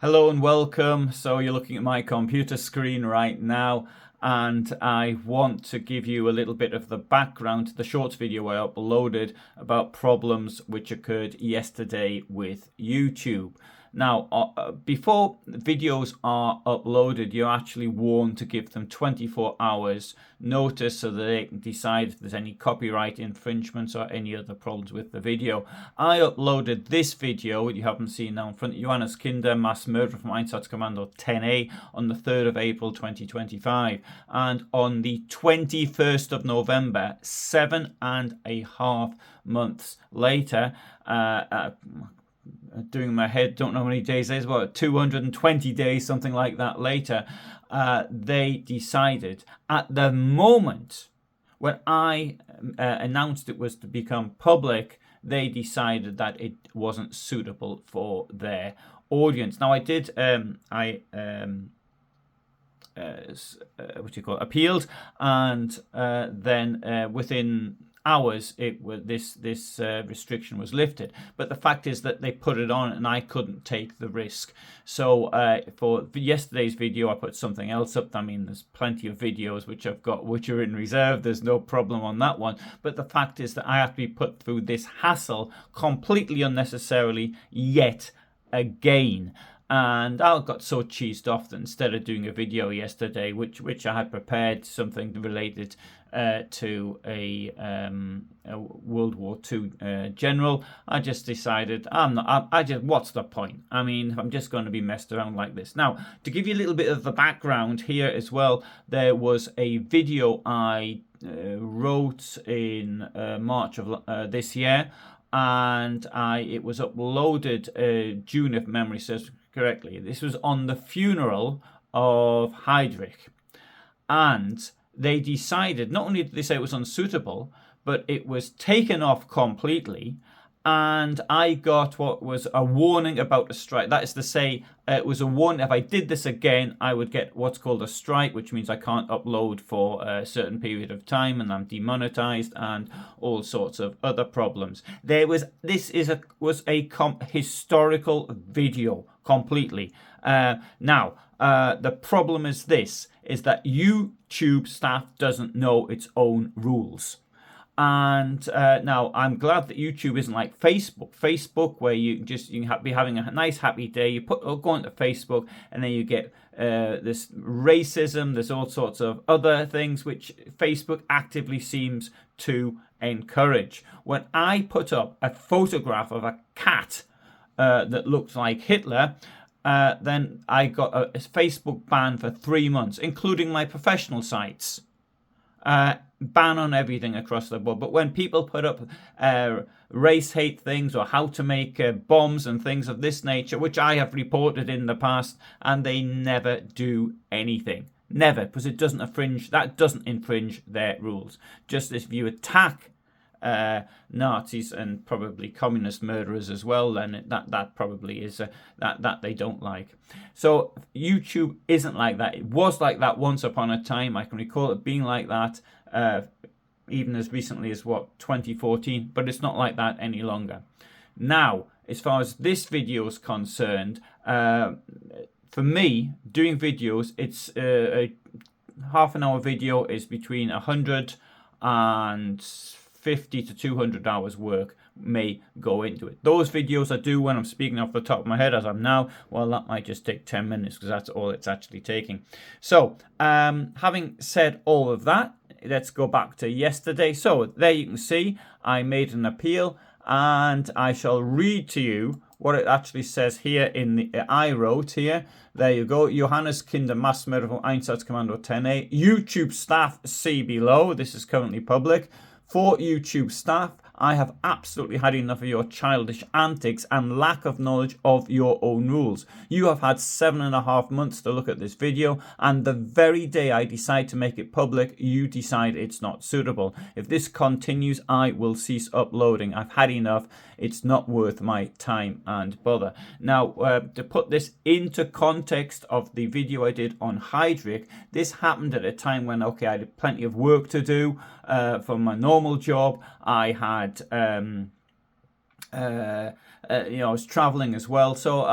Hello and welcome. So you're looking at my computer screen right now, and I want to give you a little bit of the background to the shorts video I uploaded about problems which occurred yesterday with YouTube. Now, before videos are uploaded, you're actually warned to give them 24 hours notice so that they can decide if there's any copyright infringements or any other problems with the video. I uploaded this video, you haven't seen now in front of Johannes Kinder, Mass Murder from Einsatzkommando 10A on the 3rd of April 2025. And on the 21st of November, 7.5 months later, doing my head, don't know how many days it is, about 220 days, something like that later, they decided at the moment when I announced it was to become public, they decided that it wasn't suitable for their audience. Now I did, appealed, and then within hours this restriction was lifted. But the fact is that they put it on and I couldn't take the risk. So for yesterday's video I put something else up. I mean, there's plenty of videos which I've got which are in reserve, there's no problem on that one, but the fact is that I have to be put through this hassle completely unnecessarily yet again. And I got so cheesed off that instead of doing a video yesterday, which I had prepared something related to a World War II general, I just decided what's the point? I mean, I'm just going to be messed around like this. Now, to give you a little bit of the background here as well, there was a video I wrote in March of this year, and it was uploaded June, if memory serves correctly. This was on the funeral of Heydrich, and they decided, not only did they say it was unsuitable, but it was taken off completely, and I got what was a warning about a strike. That is to say, it was a warning if I did this again, I would get what's called a strike, which means I can't upload for a certain period of time and I'm demonetized and all sorts of other problems. This was a historical video completely. Now, the problem is this, is that YouTube staff doesn't know its own rules. And now I'm glad that YouTube isn't like Facebook, where you can be having a nice happy day, you go onto Facebook, and then you get this racism, there's all sorts of other things which Facebook actively seems to encourage. When I put up a photograph of a cat that looked like Hitler, then I got a Facebook ban for 3 months, including my professional sites. Ban on everything across the board. But when people put up race hate things or how to make bombs and things of this nature, which I have reported in the past, and they never do anything. Never, because it doesn't infringe their rules. Just if you attack Nazis and probably communist murderers as well, then that probably is that they don't like. So YouTube isn't like that. It was like that once upon a time. I can recall it being like that even as recently as 2014, but it's not like that any longer. Now, as far as this video is concerned, for me, doing videos, it's a half-an-hour video is between 150 to 200 hours work may go into it. Those videos I do when I'm speaking off the top of my head, as I'm now, well, that might just take 10 minutes because that's all it's actually taking. So, having said all of that, let's go back to yesterday. So, there you can see I made an appeal, and I shall read to you what it actually says here in the I wrote here. There you go. Johannes Kinder, Mass Murder from Einsatzkommando 10A. YouTube staff see below. This is currently public. For YouTube staff, I have absolutely had enough of your childish antics and lack of knowledge of your own rules. You have had 7.5 months to look at this video, and the very day I decide to make it public, you decide it's not suitable. If this continues, I will cease uploading. I've had enough. It's not worth my time and bother. Now, to put this into context of the video I did on Heydrich, this happened at a time when, okay, I had plenty of work to do for my normal job. I had I was traveling as well, so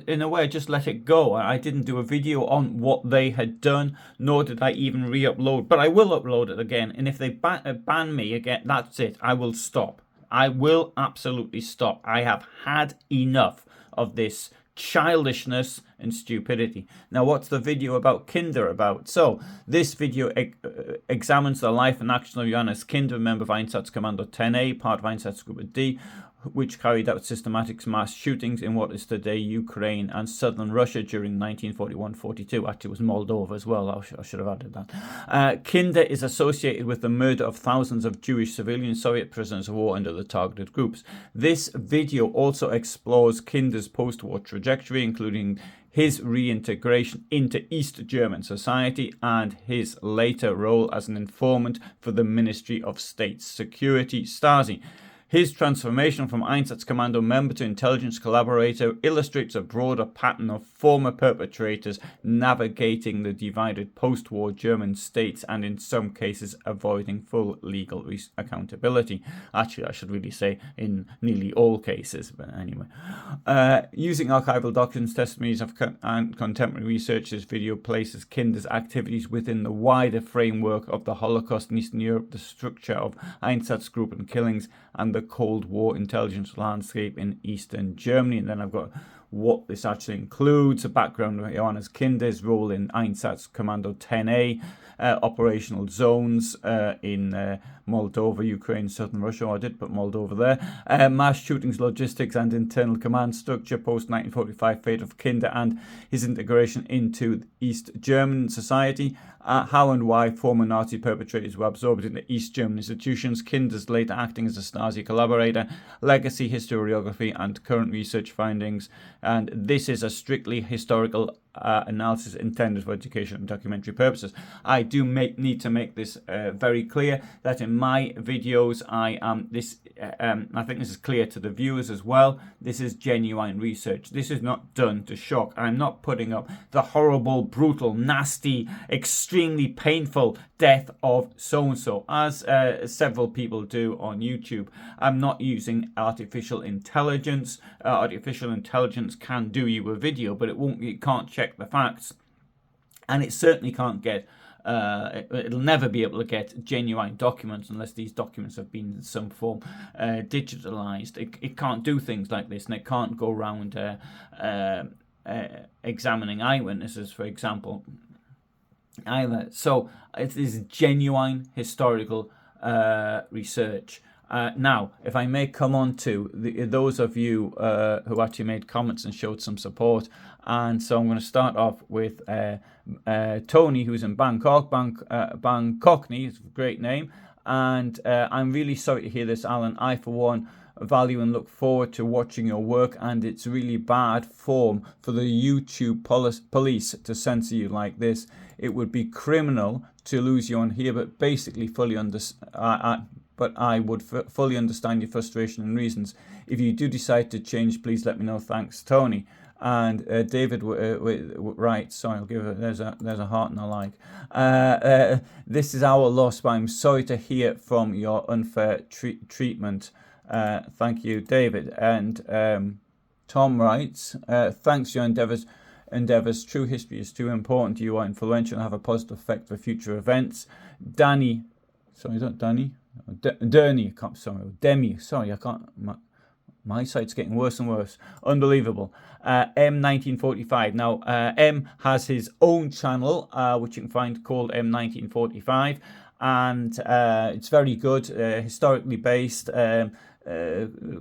in a way I just let it go. I didn't do a video on what they had done, nor did I even re-upload, but I will upload it again, and if they ban me again, that's it. I will stop. I will absolutely stop. I have had enough of this childishness and stupidity. Now, what's the video about Kinder about? So, this video examines the life and action of Johannes Kinder, member of Einsatzkommando 10A, part of Einsatzgruppe D, which carried out systematic mass shootings in what is today Ukraine and southern Russia during 1941-42. Actually, it was Moldova as well. I should have added that. Kinder is associated with the murder of thousands of Jewish civilian Soviet prisoners of war under the targeted groups. This video also explores Kinder's post-war trajectory, including his reintegration into East German society and his later role as an informant for the Ministry of State Security, Stasi. His transformation from Einsatzkommando member to intelligence collaborator illustrates a broader pattern of former perpetrators navigating the divided post-war German states and in some cases avoiding full legal accountability. Actually, I should really say in nearly all cases, but anyway. Using archival documents, testimonies and contemporary research, this video places Kinder's activities within the wider framework of the Holocaust in Eastern Europe, the structure of Einsatzgruppen killings, and the Cold War intelligence landscape in Eastern Germany. And then I've got what this actually includes, a background of Johannes Kinder's role in Einsatzkommando 10A, operational zones in Moldova, Ukraine, southern Russia. I did put Moldova there. Mass shootings, logistics and internal command structure, post-1945 fate of Kinder and his integration into East German society. How and why former Nazi perpetrators were absorbed into East German institutions, Kinder's later acting as a Stasi collaborator, legacy, historiography and current research findings. And this is a strictly historical analysis intended for education and documentary purposes. I do need to make this very clear that in my videos I think this is clear to the viewers as well. This is genuine research. This is not done to shock. I'm not putting up the horrible, brutal, nasty, extremely painful death of so-and-so, as several people do on YouTube. I'm not using artificial intelligence. Artificial intelligence can do you a video, but it can't check the facts, and it certainly can't get it'll never be able to get genuine documents unless these documents have been in some form digitalized. It can't do things like this, and it can't go around examining eyewitnesses, for example, either. So it is genuine historical research. Now, if I may come on to those of you who actually made comments and showed some support, and so I'm going to start off with Tony, who's in Bangkok. Bangkokni is a great name, and I'm really sorry to hear this, Alan. I, for one, value and look forward to watching your work, and it's really bad form for the YouTube police to censor you like this. It would be criminal to lose you on here, but basically fully but I would fully understand your frustration and reasons. If you do decide to change, please let me know. Thanks, Tony. And David writes, sorry, I'll give it, there's a heart and a like. This is our loss, but I'm sorry to hear from your unfair treatment. Thank you, David. And Tom writes, thanks, your endeavours. True history is too important. You are influential and have a positive effect for future events. Danny, sorry, not Danny. Derny, Demi, sorry, I can't, my site's getting worse and worse. Unbelievable. M1945. Now, M has his own channel, which you can find called M1945, and it's very good, historically based,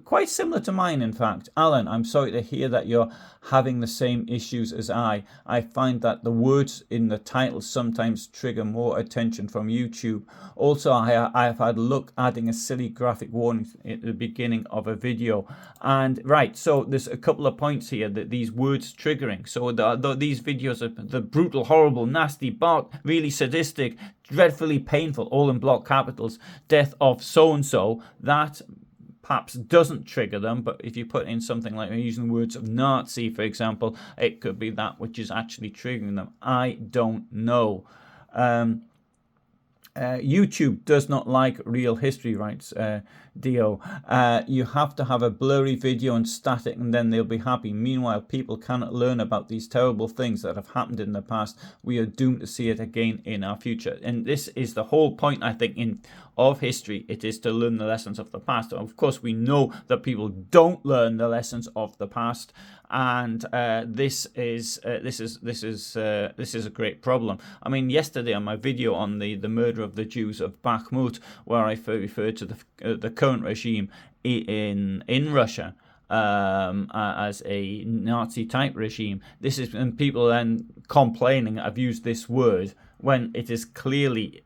quite similar to mine, in fact. Alan, I'm sorry to hear that you're having the same issues as I. I find that the words in the title sometimes trigger more attention from YouTube. Also, I have had luck adding a silly graphic warning at the beginning of a video. And right, so there's a couple of points here that these words triggering. So these videos are the brutal, horrible, nasty, really sadistic, dreadfully painful, all in block capitals, death of so-and-so, that perhaps doesn't trigger them, but if you put in something like using the words of Nazi, for example, it could be that which is actually triggering them. I don't know. YouTube does not like real history, writes Dio. You have to have a blurry video and static, and then they'll be happy. Meanwhile, people cannot learn about these terrible things that have happened in the past. We are doomed to see it again in our future. And this is the whole point, I think, of history. It is to learn the lessons of the past. Of course, we know that people don't learn the lessons of the past, and this is a great problem. I mean, yesterday on my video on the murder of the Jews of Bakhmut, where I referred to the current regime in Russia as a Nazi type regime. This is, and people then complaining I've used this word when it is clearly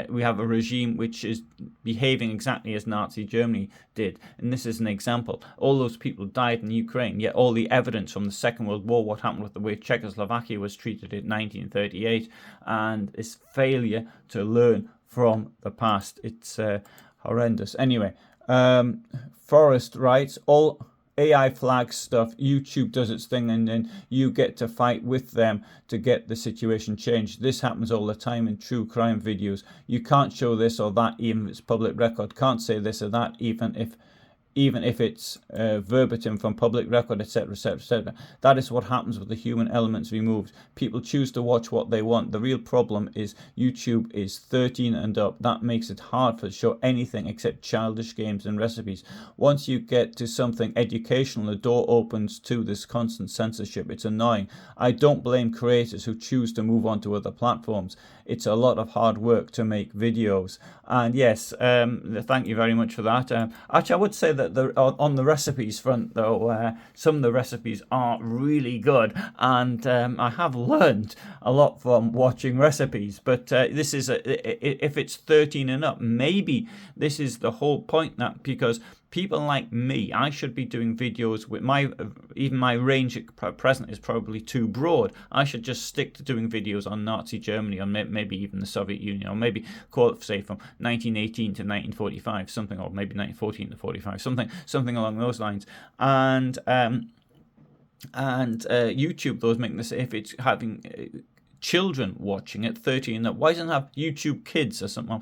we have a regime which is behaving exactly as Nazi Germany did. And this is an example. All those people died in Ukraine, yet all the evidence from the Second World War, what happened with the way Czechoslovakia was treated in 1938, and this failure to learn from the past. It's horrendous. Anyway, Forrest writes, all AI flag stuff, YouTube does its thing, and then you get to fight with them to get the situation changed. This happens all the time in true crime videos. You can't show this or that even if it's public record. Can't say this or that even if it's verbatim from public record, etc., etc., etc. That is what happens with the human elements removed. People choose to watch what they want. The real problem is YouTube is 13 and up. That makes it hard to show anything except childish games and recipes. Once you get to something educational, the door opens to this constant censorship. It's annoying. I don't blame creators who choose to move on to other platforms. It's a lot of hard work to make videos. And yes, thank you very much for that. Actually, I would say that on the recipes front, though, some of the recipes are really good, and I have learned a lot from watching recipes. But this is if it's 13 and up, maybe this is the whole point. That because people like me, I should be doing videos with even my range at present is probably too broad. I should just stick to doing videos on Nazi Germany, or maybe even the Soviet Union, or maybe call it, say, from 1918 to 1945, something, or maybe 1914 to 45, something along those lines. And YouTube, those making this, if it's having children watching it, 13 up, why doesn't it have YouTube Kids or something? I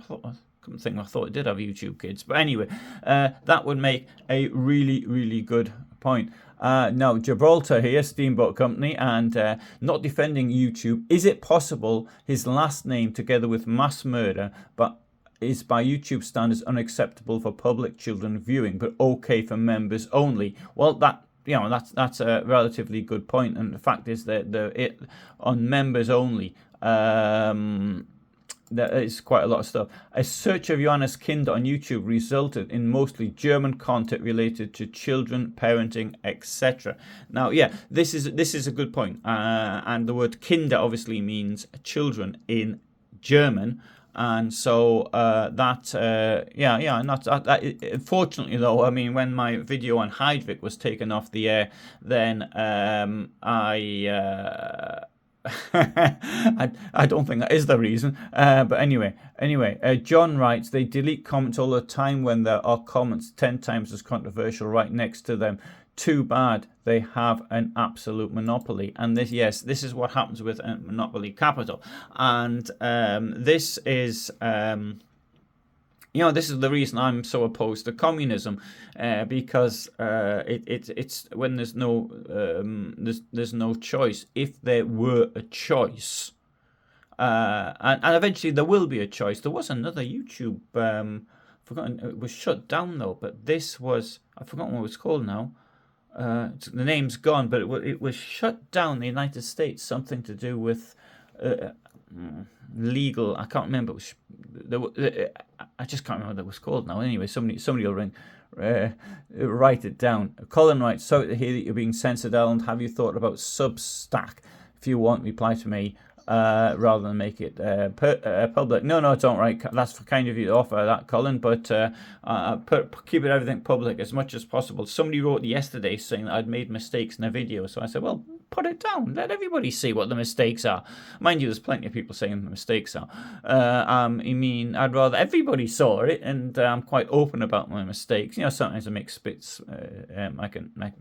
thought it did have YouTube Kids, but anyway, that would make a really, really good point. Now, Gibraltar here, Steamboat Company, and not defending YouTube. Is it possible his last name, together with mass murder, but is by YouTube standards unacceptable for public children viewing, but okay for members only? Well, that's a relatively good point, and the fact is that on members only. There is quite a lot of stuff. A search of Johannes Kinder on YouTube resulted in mostly German content related to children, parenting, etc. Now, yeah, this is a good point. And the word Kinder obviously means children in German. And so and that's unfortunately, though, I mean, when my video on Heidvik was taken off the air, then I don't think that is the reason. But anyway, John writes, they delete comments all the time when there are comments 10 times as controversial right next to them. Too bad they have an absolute monopoly. And this is what happens with a monopoly capital. And this is this is the reason I'm so opposed to communism, because it's when there's no choice. If there were a choice, and eventually there will be a choice. There was another YouTube, forgotten, it was shut down though. But this was, I've forgotten what it was called now. The name's gone, but it was shut down in the United States. Something to do with legal. I can't remember. I just can't remember what it was called now. Anyway, somebody will ring. Write it down. Colin writes, sorry to hear that you're being censored, Alan. Have you thought about Substack? If you want, reply to me rather than make it public. No, it's all right. That's kind of you to offer that, Colin, but keep everything public as much as possible. Somebody wrote yesterday saying that I'd made mistakes in a video, so I said, well, put it down. Let everybody see what the mistakes are. Mind you, there's plenty of people saying the mistakes are. I mean, I'd rather everybody saw it, and I'm quite open about my mistakes. You know, sometimes I make spits. I can't make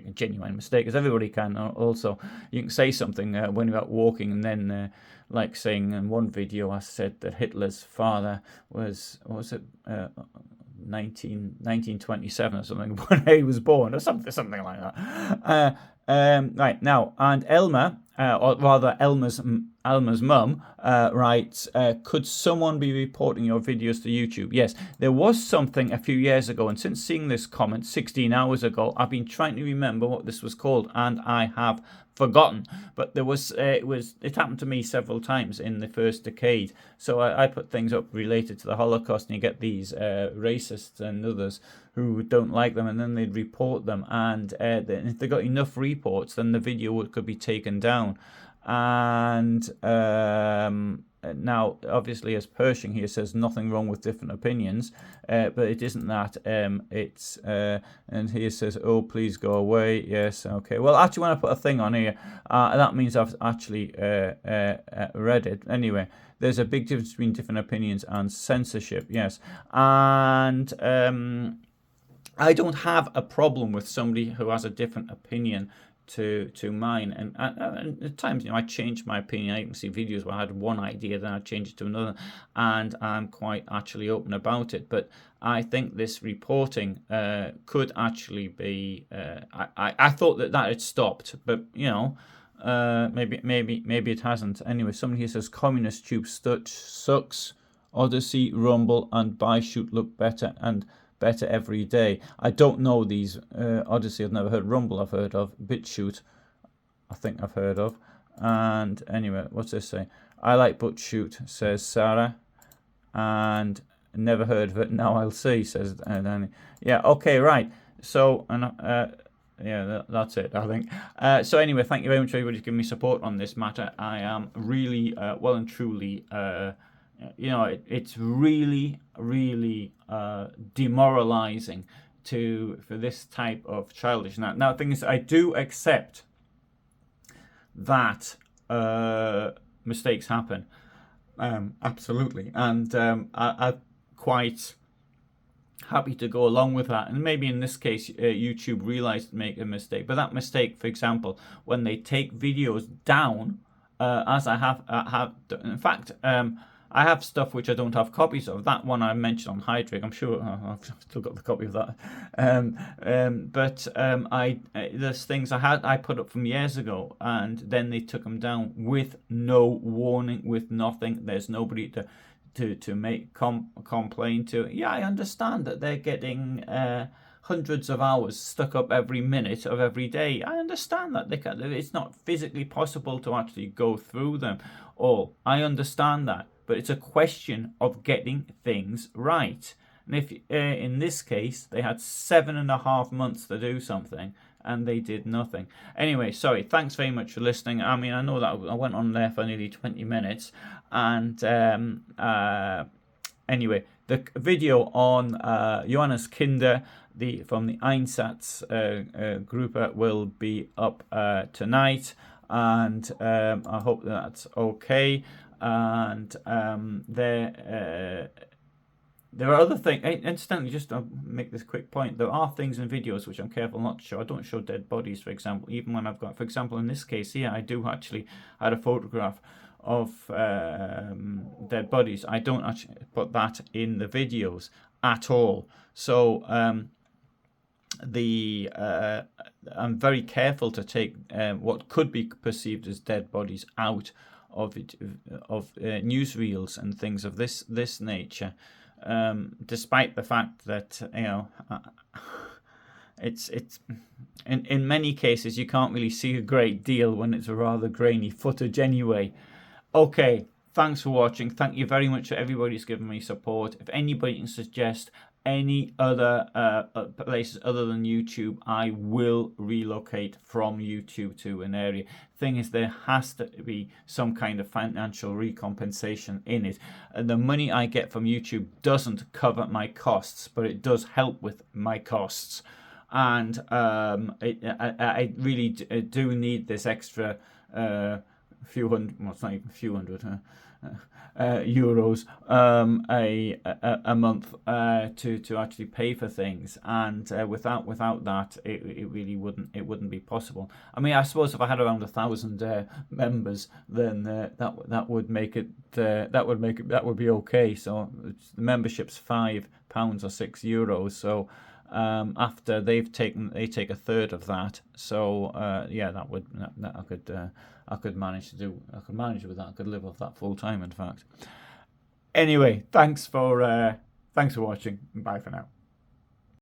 a genuine mistake, as everybody can. Also, you can say something when you're out walking, and then, like saying in one video, I said that Hitler's father was 1927 or something when he was born, or something like that. Right now, and Elma, or rather Elma's mum, writes, could someone be reporting your videos to YouTube? Yes, there was something a few years ago, and since seeing this comment 16 hours ago, I've been trying to remember what this was called, and I have forgotten. But there was it happened to me several times in the first decade. So I put things up related to the Holocaust, and you get these racists and others who don't like them, and then they'd report them, and if they got enough reports, then the video could be taken down. And now, obviously, as Pershing here says, nothing wrong with different opinions, but it isn't that. It's and here says, oh, please go away. Yes, okay. Well, actually, when I put a thing on here, that means I've actually read it. Anyway, there's a big difference between different opinions and censorship. Yes, and I don't have a problem with somebody who has a different opinion to mine, and at times, you know, I change my opinion. I can see videos where I had one idea, then I change it to another, and I'm quite actually open about it. But I think this reporting could actually be. I thought that had stopped, but you know, maybe it hasn't. Anyway, somebody here says Communist Tube sucks. Odyssey, Rumble, and BuyShoot look better and better every day. I don't know these. Odyssey, I've never heard. Rumble, I've heard of. BitChute, I think I've heard of. And anyway, what's this say? I like BitChute, says Sarah, and never heard of it. Now I'll see, says Danny. Yeah, okay, right. So, and yeah, that's it, I think. So anyway, thank you very much, everybody, for giving me support on this matter. I am really, well and truly, you know, it's really, really demoralizing for this type of childish. Now, the thing is, I do accept that mistakes happen, absolutely, and I'm quite happy to go along with that. And maybe in this case, YouTube realized to make a mistake. But that mistake, for example, when they take videos down, as I have, in fact. I have stuff which I don't have copies of. That one I mentioned on Hydrig, I'm sure I've still got the copy of that. But there's things I put up from years ago, and then they took them down with no warning, with nothing. There's nobody to make complain to. Yeah, I understand that they're getting hundreds of hours stuck up every minute of every day. I understand that it's not physically possible to actually go through them all. I understand that. But it's a question of getting things right. And if in this case, they had 7.5 months to do something, and they did nothing. Anyway, sorry, thanks very much for listening. I mean, I know that I went on there for nearly 20 minutes. And anyway, the video on Johannes Kinder from the Einsatz group will be up tonight. And I hope that's okay. And there are other things. Incidentally, just to make this quick point, there are things in videos which I'm careful not to show. I don't show dead bodies, for example, even when I've got, for example, in this case here, I do actually had a photograph of dead bodies. I don't actually put that in the videos at all. So I'm very careful to take what could be perceived as dead bodies out of newsreels and things of this nature, despite the fact that, you know, it's in many cases you can't really see a great deal when it's a rather grainy footage anyway. Okay, thanks for watching. Thank you very much for everybody who's given me support. If anybody can suggest any other places other than YouTube, I will relocate from YouTube to an area. Thing is, there has to be some kind of financial recompensation in it. The money I get from YouTube doesn't cover my costs, but it does help with my costs. and I really do need this extra few hundred. Well, it's not even a few hundred. Euros a month to actually pay for things, and without that it really wouldn't be possible. I mean, I suppose if I had around 1,000 members, then that would make it that would be okay. So the membership's £5 or €6. So after they take a third of that. So yeah, I could manage with that. I could live off that full time, in fact. Anyway, thanks for watching. Bye for now.